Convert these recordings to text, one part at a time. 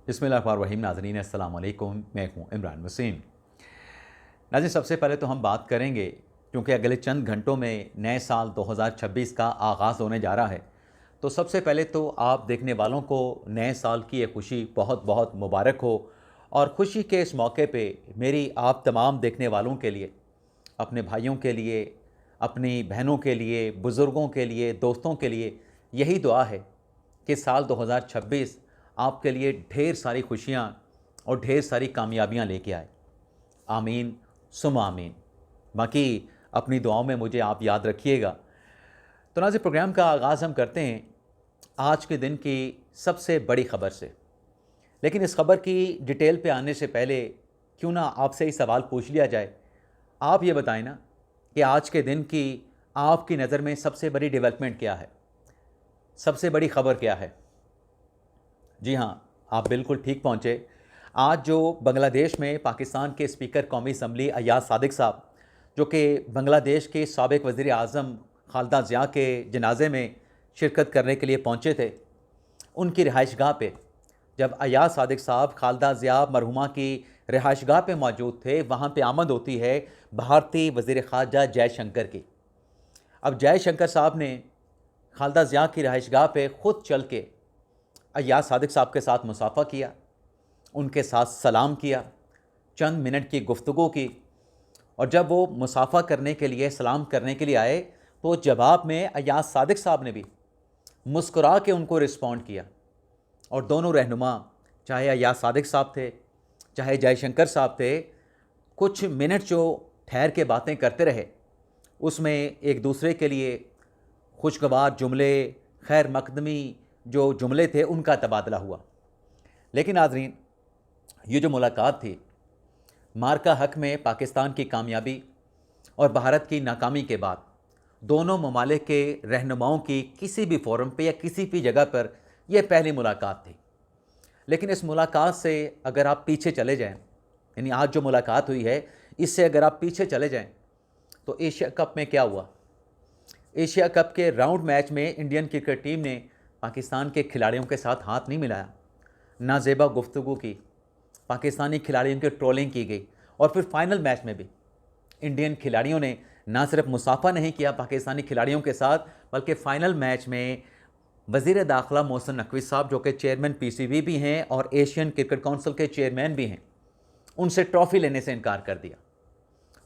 बिस्मिल्लाहिर्रहमानिर्रहीम। नाज़रीन अस्सलाम वालेकुम, मैं हूँ इमरान वसीम। नाज़रीन, सबसे पहले तो हम बात करेंगे, क्योंकि अगले चंद घंटों में नए साल 2026 का आगाज़ होने जा रहा है, तो सबसे पहले तो आप देखने वालों को नए साल की ये खुशी बहुत बहुत मुबारक हो। और खुशी के इस मौके पे मेरी आप तमाम देखने वालों के लिए, अपने भाइयों के लिए, अपनी बहनों के लिए, बुज़ुर्गों के लिए, दोस्तों के लिए यही दुआ है कि साल 2026 आपके लिए ढेर सारी खुशियाँ और ढेर सारी कामयाबियाँ लेके आए। आमीन सुम आमीन। बाकी अपनी दुआओं में मुझे आप याद रखिएगा। तो नाज़रीन, प्रोग्राम का आगाज़ हम करते हैं आज के दिन की सबसे बड़ी ख़बर से। लेकिन इस खबर की डिटेल पे आने से पहले क्यों ना आपसे ही सवाल पूछ लिया जाए। आप ये बताएं ना कि आज के दिन की आपकी नज़र में सबसे बड़ी डेवलपमेंट क्या है, सबसे बड़ी खबर क्या है? जी हाँ, आप बिल्कुल ठीक पहुँचे। आज जो बांग्लादेश में पाकिस्तान के स्पीकर कौमी असम्बली अय्याज सादिक साहब, जो कि बांग्लादेश के साबिक़ वज़ीर आज़म खालिदा ज़िया के जनाजे में शिरकत करने के लिए पहुँचे थे, उनकी रिहाइशगाह पे जब अय्याज सादिक साहब खालिदा ज़िया मरहुमा की रिहाइशगाह पे मौजूद थे, वहाँ पे आमद होती है भारतीय वज़ीर ख़ारजा जयशंकर की। अब जयशंकर साहब ने खालिदा ज़िया की रिहाइशगाह पे ख़ुद चल के अय्याज सादिक साहब के साथ मुसाफ़ा किया, उनके साथ सलाम किया, चंद मिनट की गुफ्तगू की। और जब वो मुसाफ़ा करने के लिए, सलाम करने के लिए आए, तो जवाब में अय्याज सादिक साहब ने भी मुस्कुरा के उनको रिस्पॉन्ड किया। और दोनों रहनुमा, चाहे अय्याज सादिक साहब थे, चाहे जयशंकर साहब थे, कुछ मिनट जो ठहर के बातें करते रहे, उसमें एक दूसरे के लिए खुशगवार जुमले, खैर मकदमी जो जुमले थे, उनका तबादला हुआ। लेकिन नाज़रीन, ये जो मुलाकात थी, मार्का हक में पाकिस्तान की कामयाबी और भारत की नाकामी के बाद दोनों ममालिक के रहनुमाओं की किसी भी फोरम पे या किसी भी जगह पर यह पहली मुलाकात थी। लेकिन इस मुलाकात से अगर आप पीछे चले जाएं, यानी आज जो मुलाकात हुई है, इससे अगर आप पीछे चले जाएं, तो एशिया कप में क्या हुआ? एशिया कप के राउंड मैच में इंडियन क्रिकेट टीम ने पाकिस्तान के खिलाड़ियों के साथ हाथ नहीं मिलाया, नाजेबा गुफ्तगू की, पाकिस्तानी खिलाड़ियों की ट्रोलिंग की गई। और फिर फाइनल मैच में भी इंडियन खिलाड़ियों ने ना सिर्फ मुसाफा नहीं किया पाकिस्तानी खिलाड़ियों के साथ, बल्कि फ़ाइनल मैच में वज़ीर दाखिला मोहसिन नकवी साहब, जो कि चेयरमैन पीसीबी भी हैं और एशियन क्रिकेट काउंसिल के चेयरमैन भी हैं, उनसे ट्रॉफ़ी लेने से इनकार कर दिया।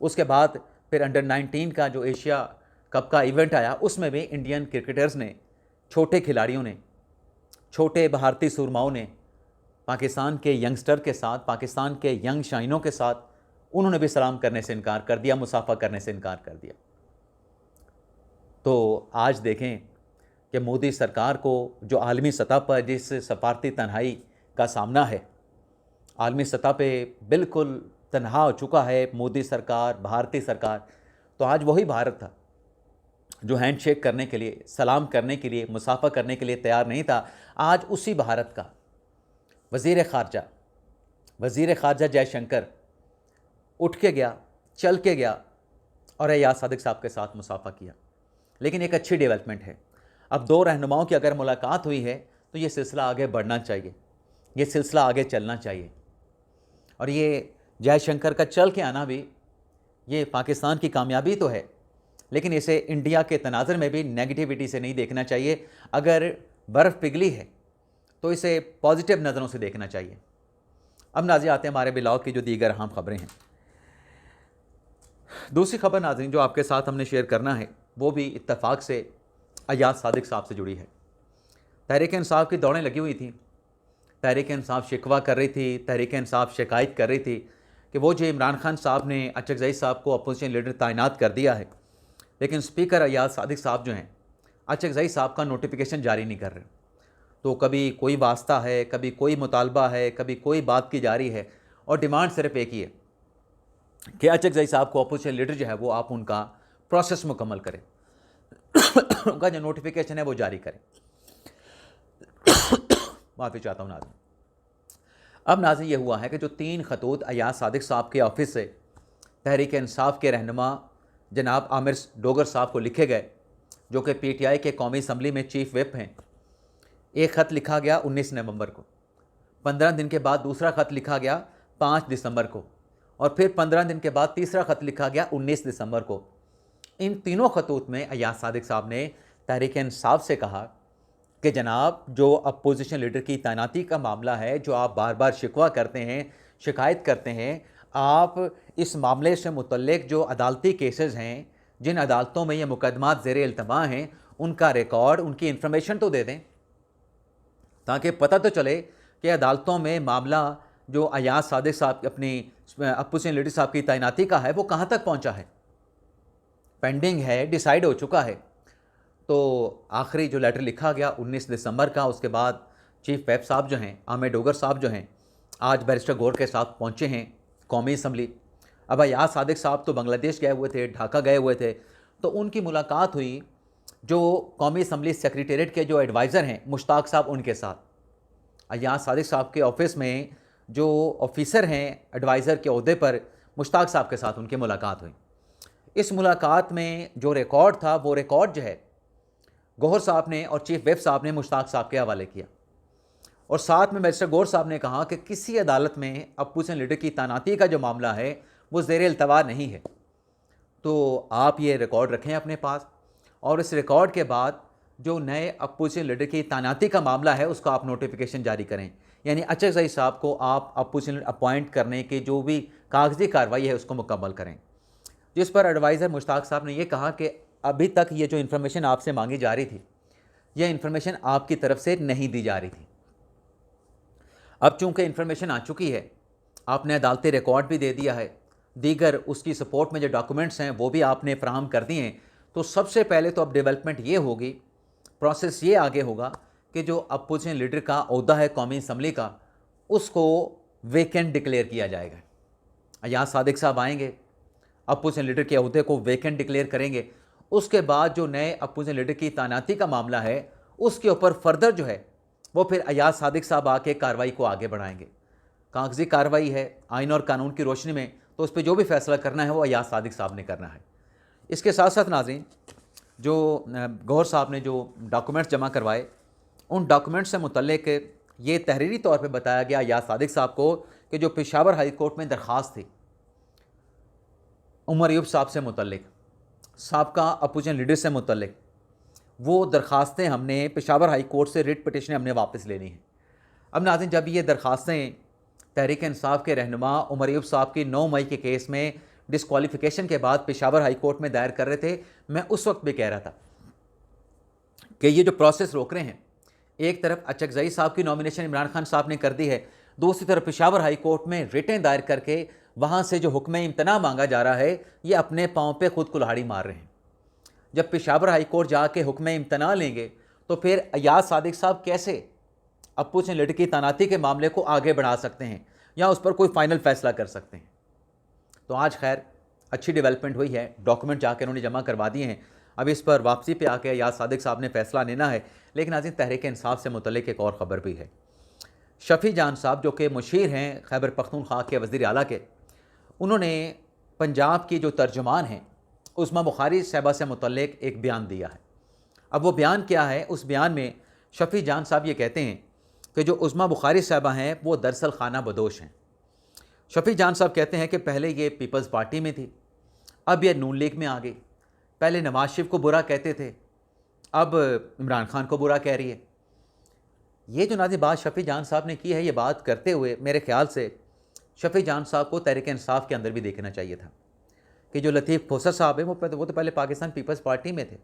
उसके बाद फिर अंडर 19 का जो एशिया कप का इवेंट आया, उसमें भी इंडियन क्रिकेटर्स ने, छोटे खिलाड़ियों ने, छोटे भारतीय सूरमाओं ने पाकिस्तान के यंगस्टर के साथ, पाकिस्तान के यंग शाइनों के साथ, उन्होंने भी सलाम करने से इनकार कर दिया, मुसाफा करने से इनकार कर दिया। तो आज देखें कि मोदी सरकार को जो आलमी सतह पर जिस सफारती तन्हाई का सामना है, आलमी सतह पे बिल्कुल तन्हा हो चुका है मोदी सरकार, भारतीय सरकार। तो आज वही भारत था जो हैंडशेक करने के लिए, सलाम करने के लिए, मुसाफा करने के लिए तैयार नहीं था। आज उसी भारत का वज़ीर ख़ारजा जयशंकर उठ के गया, चल के गया और अय्याज सादिक साहब के साथ मुसाफा किया। लेकिन एक अच्छी डेवलपमेंट है, अब दो रहनुमाओं की अगर मुलाकात हुई है, तो ये सिलसिला आगे बढ़ना चाहिए, ये सिलसिला आगे चलना चाहिए। और ये जयशंकर का चल के आना भी, ये पाकिस्तान की कामयाबी तो है, लेकिन इसे इंडिया के तनाज़ुर में भी नेगेटिविटी से नहीं देखना चाहिए। अगर बर्फ़ पिघली है तो इसे पॉजिटिव नज़रों से देखना चाहिए। अब नाज़रीन, आते हैं हमारे ब्लॉग की जो दीगर अहम खबरें हैं। दूसरी खबर नाज़रीन जो आपके साथ हमने शेयर करना है, वो भी इत्तफाक से अय्याज सादिक साहब से जुड़ी है। तहरीक इंसाफ की दौड़ें लगी हुई थी, तहरीक इंसाफ शिकवा कर रही थी, तहरीक इंसाफ शिकायत कर रही थी कि वो जो इमरान खान साहब ने अचकज़ई साहब को अपोजिशन लीडर तैनात कर दिया है, लेकिन स्पीकर अय्याज सादिक साहब जो हैं, अचकज़ई साहब का नोटिफिकेशन जारी नहीं कर रहे। तो कभी कोई वास्ता है, कभी कोई मुतालबा है, कभी कोई बात की जा रही है, और डिमांड सिर्फ एक ही है कि अचकज़ई साहब को अपोजिशन लीडर जो है वो आप उनका प्रोसेस मुकम्मल करें, उनका जो नोटिफिकेशन है वो जारी करें। माफ़ी चाहता हूँ नाज़रीन। अब नाज़रीन ये हुआ है कि जो 3 खतूत अय्याज सादिक साहब के ऑफिस से तहरीक इंसाफ के रहनुमा जनाब आमिर डोगर साहब को लिखे गए, जो कि पीटीआई के कौमी असम्बली में चीफ विप हैं। एक ख़त लिखा गया 19 नवंबर को, 15 दिन के बाद दूसरा ख़त लिखा गया 5 दिसंबर को, और फिर 15 दिन के बाद तीसरा ख़त लिखा गया 19 दिसंबर को। इन तीनों खतूत में अय्याज सादिक साहब ने तहरीक इंसाफ से कहा कि जनाब, जो अपोजिशन लीडर की तैनाती का मामला है, जो आप बार बार शिकवा करते हैं, शिकायत करते हैं, आप इस मामले से मुतल्लिक जो अदालती केसेस हैं, जिन अदालतों में ये मुकदमात ज़ेर इल्तमा हैं, उनका रिकॉर्ड, उनकी इन्फॉर्मेशन तो दे दें, ताकि पता तो चले कि अदालतों में मामला जो अय्याज सादिक साहब अपनी अपोजिशन लीडर साहब की तैनाती का है वो कहाँ तक पहुँचा है, पेंडिंग है, डिसाइड हो चुका है। तो आखिरी जो लेटर लिखा गया 19 दिसंबर का, उसके बाद चीफ व्हिप साहब जो हैं, आमिर डोगर साहब जो हैं, आज बैरिस्टर गौर के साथ पहुँचे हैं कौमी असम्बली। अब अय्याज सादिक साहब तो बांग्लादेश गए हुए थे, ढाका गए हुए थे, तो उनकी मुलाकात हुई जो कौमी असम्बली सेक्रेटेरिएट के जो एडवाइज़र हैं मुश्ताक साहब, उनके साथ। अय्याज सादिक साहब के ऑफिस में जो ऑफिसर हैं एडवाइज़र के ओहदे पर, मुश्ताक साहब के साथ उनकी मुलाकात हुई। इस मुलाकात में जो रिकॉर्ड था, वो रिकॉर्ड जो है गौहर साहब ने और चीफ व्हिप साहब ने मुश्ताक साहब के हवाले किया, और साथ में बैरिस्टर गौर साहब ने कहा कि किसी अदालत में अपोजिशन लीडर की तैनाती का जो मामला है वो ज़ेर इल्तवा नहीं है, तो आप ये रिकॉर्ड रखें अपने पास, और इस रिकॉर्ड के बाद जो नए अपोजिशन लीडर की तैनाती का मामला है उसका आप नोटिफिकेशन जारी करें, यानी अचकज़ई साहब को आप अपोजिशन लीडर अपॉइंट करने की जो भी कागजी कार्रवाई है उसको मुकम्मल करें। जिस पर एडवाइज़र मुश्ताक साहब ने यह कहा कि अभी तक ये जो इन्फॉर्मेशन आपसे मांगी जा रही थी, यह इन्फॉर्मेशन आपकी तरफ से नहीं दी जा रही थी। अब चूंकि इन्फॉर्मेशन आ चुकी है, आपने अदालती रिकॉर्ड भी दे दिया है, दीगर उसकी सपोर्ट में जो डॉक्यूमेंट्स हैं वो भी आपने फ्राहम कर दिए हैं, तो सबसे पहले तो अब डेवलपमेंट ये होगी, प्रोसेस ये आगे होगा कि जो अपोजिशन लीडर का ओहदा है कौमी असम्बली का, उसको वेकेंट डिक्लेयर किया जाएगा। अय्याज सादिक साहब आएंगे, अपोजिशन लीडर के ओहदे को वेकेंट डिक्लेयर करेंगे, उसके बाद जो नए अपोजिशन लीडर की तैनाती का मामला है उसके ऊपर फर्दर जो है वो फिर अय्याज सादिक साहब आके कार्रवाई को आगे बढ़ाएंगे। कागजी कार्रवाई है आइन और कानून की रोशनी में, तो उस पर जो भी फैसला करना है वो अय्याज सादिक साहब ने करना है। इसके साथ साथ नाज़रीन, जो गौहर साहब ने जो डॉक्यूमेंट्स जमा करवाए, उन डॉक्यूमेंट्स से मुतल्लिक ये तहरीरी तौर पे बताया गया अय्याज सादिक साहब को कि जो पेशावर हाई कोर्ट में दरख्वास्त थी उमर अयूब साहब से मुतल्लिक, साबका अपोजिशन लीडर से मुतल्लिक, वो दरख्वास्तें हमने पेशावर हाई कोर्ट से रिट पिटिशन हमने वापस लेनी है। अब नाज़रीन, जब ये दरख्वास्तें तहरीक इंसाफ के रहनुमा उमर अयूब साहब की 9 मई के केस में डिस्क्वालिफिकेशन के बाद पेशावर हाई कोर्ट में दायर कर रहे थे, मैं उस वक्त भी कह रहा था कि ये जो प्रोसेस रोक रहे हैं, एक तरफ अचकज़ई साहब की नॉमिनेशन इमरान खान साहब ने कर दी है, दूसरी तरफ पेशावर हाई कोर्ट में रिटें दायर करके वहाँ से जो हुक्म इम्तना मांगा जा रहा है, ये अपने पाँव पे खुद कुल्हाड़ी मार रहे हैं। जब पेशावर हाई कोर्ट जाके हुक्म इम्तना लेंगे तो फिर अय्याज सादिक साहब कैसे अपोजिशन लीडर की तैनाती के मामले को आगे बढ़ा सकते हैं या उस पर कोई फाइनल फैसला कर सकते हैं। तो आज खैर अच्छी डेवलपमेंट हुई है, डॉक्यूमेंट जाकर उन्होंने जमा करवा दिए हैं, अब इस पर वापसी पे आके अय्याज सादिक साहब ने फैसला लेना है। लेकिन नाज़रीन, तहरीक इंसाफ से मुतल्लिक एक और ख़बर भी है। शफ़ी जान साहब जो कि मुशीर हैं खैबर पख्तूनख्वा के वज़ीर आला के, उन्होंने पंजाब की जो तर्जुमान हैं उस्मा बुखारी साहबा से मुतल्लिक एक बयान दिया है। अब वो बयान क्या है? उस बयान में शफ़ी जान साहब ये कहते हैं कि जो उस्मा बुखारी साहबा हैं वो दरअसल खाना बदोश हैं। शफ़ी जान साहब कहते हैं कि पहले ये पीपल्स पार्टी में थी, अब ये नून लीग में आ गई। पहले नवाज शरीफ को बुरा कहते थे, अब इमरान खान को बुरा कह रही है। ये जो नाज़ी बात शफ़ी जान साहब ने की है, ये बात करते हुए मेरे ख़्याल से शफ़ी जान साहब को तहरीक इंसाफ के अंदर भी देखना चाहिए था कि जो लतीफ़ खोसर साहब है वो तो पहले पाकिस्तान पीपल्स पार्टी में थे।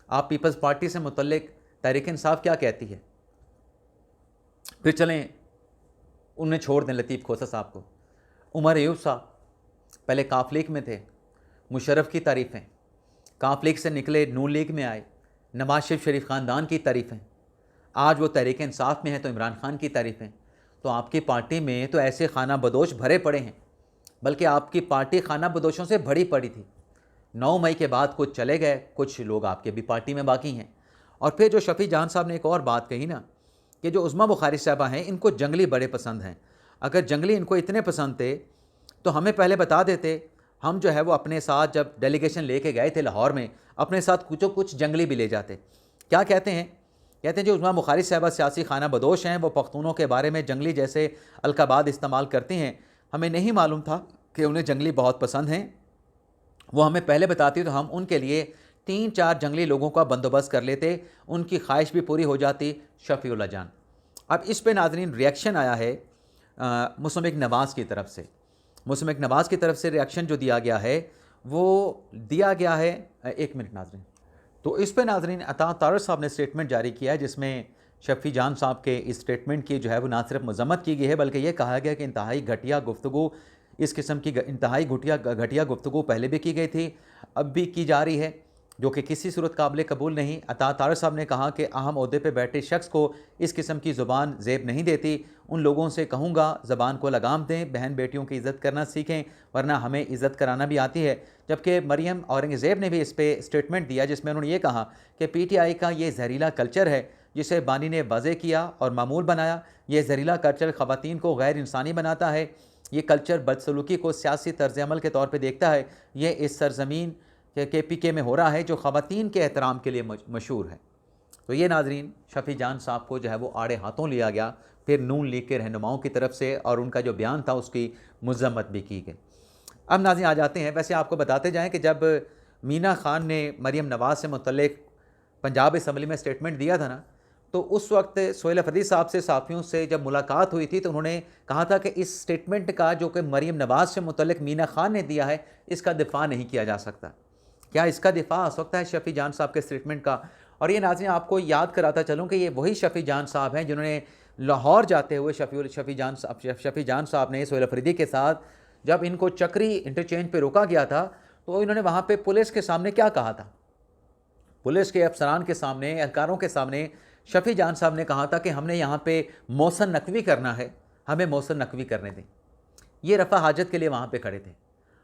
आप पीपल्स पार्टी से मुतल्लिक तहरीक इंसाफ क्या कहती है, फिर चलें उन्हें छोड़ दें लतीफ़ खोसर साहब को। उमर अयूब साहब पहले काफ लीग में थे, मुशर्रफ की तारीफ़ें, काफ लीग से निकले नून लीग में आए, नवाज शरीफ ख़ानदान की तारीफ़ें, आज वो तहरीक इंसाफ में है तो इमरान खान की तारीफ़ें। तो आपकी पार्टी में तो ऐसे खाना बदोश भरे पड़े हैं, बल्कि आपकी पार्टी खाना बदोशों से भरी पड़ी थी। 9 मई के बाद कुछ चले गए, कुछ लोग आपके भी पार्टी में बाकी हैं। और फिर जो शफ़ी जान साहब ने एक और बात कही ना कि जो उस्मा बुखारी साहबा हैं इनको जंगली बड़े पसंद हैं। अगर जंगली इनको इतने पसंद थे तो हमें पहले बता देते, हम जो है वो अपने साथ जब डेलीगेशन लेके गए थे लाहौर में, अपने साथ कुछ जंगली भी ले जाते। क्या कहते हैं कहते हैं जो उस्मा बुखारी साहबा सियासी खाना बदोश हैं, वो पख्तूनों के बारे में जंगली जैसे अलकाबात इस्तेमाल करती हैं। हमें नहीं मालूम था कि उन्हें जंगली बहुत पसंद हैं। वो हमें पहले बताती तो हम उनके लिए 3-4 जंगली लोगों का बंदोबस्त कर लेते, उनकी ख्वाहिश भी पूरी हो जाती। शफ़ीउल्लाह जान। अब इस पे नाज़रीन रिएक्शन आया है मुसम्मिक नवाज़ की तरफ से। मुसम्मिक नवाज़ की तरफ से रिएक्शन जो दिया गया है वो दिया गया है, एक मिनट नाज़रीन। तो इस पे नाज़रीन अता तारड़ साहब ने स्टेटमेंट जारी किया है, जिसमें शफ़ी जान साहब के इस स्टेटमेंट की जो है वो ना सिर्फ मज़म्मत की गई है, बल्कि ये कहा गया कि इंतहाई घटिया गुफ्तगू, इस किस्म की इंतहाई घटिया गुफ्तगू पहले भी की गई थी, अब भी की जा रही है, जो कि किसी सूरत काबिल कबूल नहीं। अता तारड़ साहब ने कहा कि अहम ओहदे पे बैठे शख्स को इस किस्म की ज़ुबान ज़ेब नहीं देती। उन लोगों से कहूँगा ज़बान को लगाम दें, बहन बेटियों की इज़्ज़त करना सीखें, वरना हमें इज़्ज़त कराना भी आती है। जबकि मरियम औरंगज़ेब ने भी इस पर स्टेटमेंट दिया, जिसमें उन्होंने ये कहा कि PTI का ये जहरीला कल्चर है जिसे बानी ने वाज़े किया और मामूल बनाया। ये जहरीला कल्चर ख़वातीन को गैर इंसानी बनाता है। ये कल्चर बदसलूकी को सियासी तर्ज़ अमल के तौर पर देखता है। ये इस सरजमीन के PK में हो रहा है जो ख़वातीन के एहतराम के लिए मशहूर है। तो ये नाज़रीन शफ़ी जान साहब को जो है वो आड़े हाथों लिया गया, फिर नून लीग के रहनुमाओं की तरफ से, और उनका जो बयान था उसकी मज़म्मत भी की गई। अब नाज़रीन आ जाते हैं, वैसे आपको बताते जाएं कि जब मीना खान ने मरियम नवाज़ से मुतल्लिक़ पंजाब असम्बली में स्टेटमेंट दिया था ना, तो उस वक्त सोहेल अफरीदी साहब से साफ़ियों से जब मुलाकात हुई थी तो उन्होंने कहा था कि इस स्टेटमेंट का जो कि मरियम नवाज़ से मुतल्लिक़ मीना खान ने दिया है, इसका दिफ़ा नहीं किया जा सकता। क्या इसका दिफ़ा हो सकता है शफ़ी जान साहब के स्टेटमेंट का? और ये नाज़रीन आपको याद कराता चलूँ कि ये वही शफ़ी जान साहब हैं जिन्होंने लाहौर जाते हुए शफ़ी जान साहब ने सोहेल अफरीदी के साथ जब इनको चक्री इंटरचेंज पे रोका गया था, तो इन्होंने वहाँ पे पुलिस के सामने क्या कहा था? पुलिस के अफसरान के सामने, एहलकारों के सामने शफ़ी जान साहब ने कहा था कि हमने यहाँ पे मौसन नकवी करना है, हमें मौसन नकवी करने दें। ये रफ़ा हाजत के लिए वहाँ पे खड़े थे।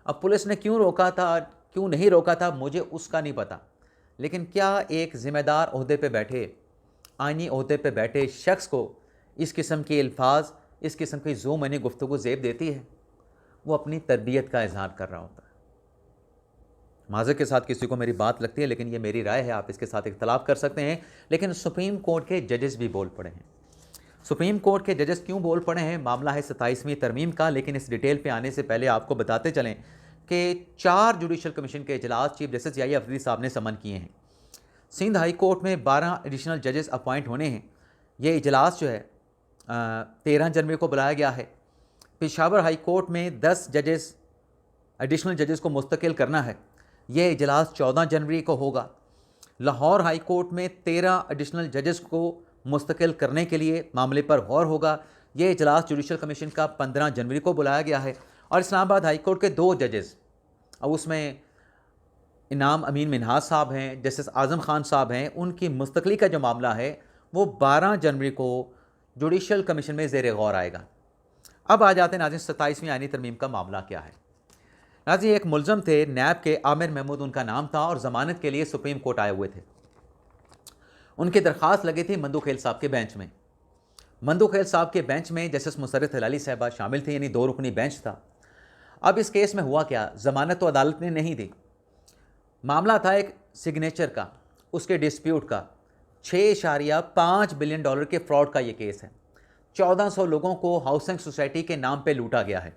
अब पुलिस ने क्यों रोका था, क्यों नहीं रोका था, मुझे उसका नहीं पता, लेकिन क्या एक ज़िम्मेदार ओहदे पे बैठे, आइनी ओहदे पे बैठे शख्स को इस किस्म के अल्फाज, इस किस्म की ज़ो मनी गुफ्तगू ज़ेब देती है? वो अपनी तरबियत का इजहार कर रहा होता है। माज़रत के साथ किसी को मेरी बात लगती है, लेकिन ये मेरी राय है, आप इसके साथ इख्तलाफ कर सकते हैं। लेकिन सुप्रीम कोर्ट के जजेस भी बोल पड़े हैं। सुप्रीम कोर्ट के जजेस क्यों बोल पड़े हैं? मामला है 27वीं तरमीम का, लेकिन इस डिटेल पे आने से पहले आपको बताते चलें कि 4 जुडिशल कमीशन के इजलास चीफ जस्टिस याहिया अफरीदी साहब ने समन किए हैं। सिंध हाई कोर्ट में 12 एडिशनल जजेस अपॉइंट होने हैं। ये इजलास जो है 13 जनवरी को बुलाया गया है। पेशावर हाई कोर्ट में 10 जजेस, एडिशनल जजेस को मुस्तकिल करना है। ये इजलास 14 जनवरी को होगा। लाहौर हाई कोर्ट में 13 एडिशनल जजेस को मुस्तकिल करने के लिए मामले पर गौर होगा। ये इजलास जुडिशल कमीशन का 15 जनवरी को बुलाया गया है। और इस्लामाबाद हाई कोर्ट के 2 जजेस, अब उसमें इनाम अमीन मिनहाज साहब हैं, जस्टिस आज़म खान साहब हैं, उनकी मुस्तकली का जो मामला है वो 12 जनवरी को जुडिशल कमीशन में ज़ेर गौर आएगा। अब आ जाते हैं नाज़रीन 27वीं आईनी तरमीम का मामला क्या है। नाज़रीन एक मुलज़म थे नैब के, आमिर महमूद उनका नाम था, और ज़मानत के लिए सुप्रीम कोर्ट आए हुए थे। उनकी दरख्वास्त लगी थी मंदू खेल साहब के बेंच में। मंदू खेल साहब के बेंच में जस्टिस मुसर्रत हिलाली साहबा शामिल थी, यानी 2 रुकनी बेंच था। अब इस केस में हुआ क्या, ज़मानत तो अदालत ने नहीं दी। मामला था एक सिग्नेचर का, उसके डिस्प्यूट का। $6.5 बिलियन के फ्रॉड का ये केस है। 1400 लोगों को हाउसिंग सोसाइटी के नाम पे लूटा गया है।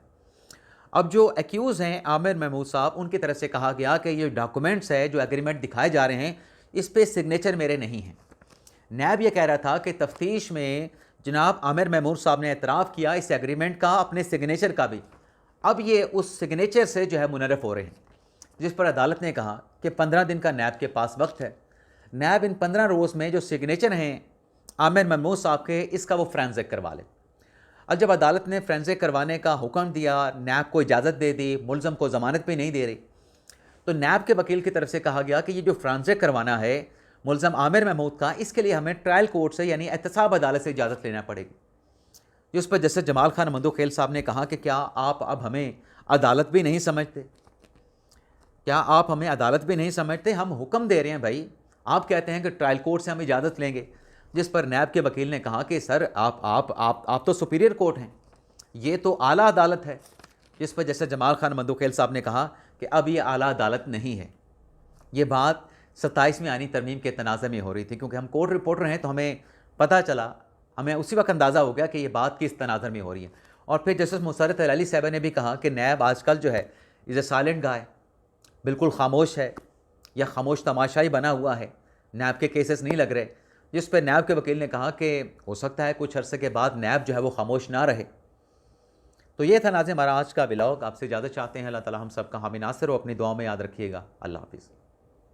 अब जो एक्यूज़ हैं आमिर महमूद साहब, उनकी तरफ से कहा गया कि ये डॉक्यूमेंट्स है, जो एग्रीमेंट दिखाए जा रहे हैं, इस पे सिग्नेचर मेरे नहीं हैं। नैब ये कह रहा था कि तफ्तीश में जनाब आमिर महमूद साहब ने एतराफ़ किया इस एग्रीमेंट का, अपने सिग्नेचर का भी। अब ये उस सिग्नेचर से जो है मुनरफ़ हो रहे हैं, जिस पर अदालत ने कहा कि 15 दिन का नैब के पास वक्त है। नैब इन 15 रोज़ में जो सिग्नेचर हैं आमिर महमूद साहब के, इसका वो फ्रेंसिक करवा ले। अब जब अदालत ने फ्रेंसिक करवाने का हुक्म दिया, नैब को इजाज़त दे दी, मुलज़म को ज़मानत भी नहीं दे रही, तो नैब के वकील की तरफ से कहा गया कि ये जो फ्रेंसिक करवाना है मुलज़म आमिर महमूद का, इसके लिए हमें ट्रायल कोर्ट से यानी एहतसाब अदालत से इजाज़त लेना पड़ेगी। जिस पर जस्टिस जमाल खान मंदू खेल साहब ने कहा कि क्या आप अब हमें अदालत भी नहीं समझते? क्या आप हमें अदालत भी नहीं समझते? हम हुक्म दे रहे हैं भाई, आप कहते हैं कि ट्रायल कोर्ट से हम इजाज़त लेंगे। जिस पर नैब के वकील ने कहा कि सर आप तो सुपीरियर कोर्ट हैं, ये तो आला अदालत है। जिस पर जस्टिस जमाल खान मंदू खेल साहब ने कहा कि अब ये आला अदालत नहीं है। ये बात 27वीं आईनी तरमीम के तनाज़े में हो रही थी, क्योंकि हम कोर्ट रिपोर्टर हैं तो हमें पता चला, हमें उसी वक्त अंदाज़ा हो गया कि ये बात किस तनाज़र में हो रही है। और फिर जस्टिस मुसर्रत अली साहब ने भी कहा कि नैब आजकल जो है इज़ ए साइलेंट गाय, बिल्कुल खामोश है या खामोश तमाशाई बना हुआ है, नैब के केसेस नहीं लग रहे। जिस पर नैब के वकील ने कहा कि हो सकता है कुछ अरसे के बाद नैब जो है वो खामोश ना रहे। तो ये था नाज़रीन हमारा आज का व्लॉग। आपसे इजाज़त चाहते हैं। अल्लाह ताला हम सब का हामी नासिर हो। अपनी दुआ में याद रखिएगा। अल्लाह हाफ़िज़।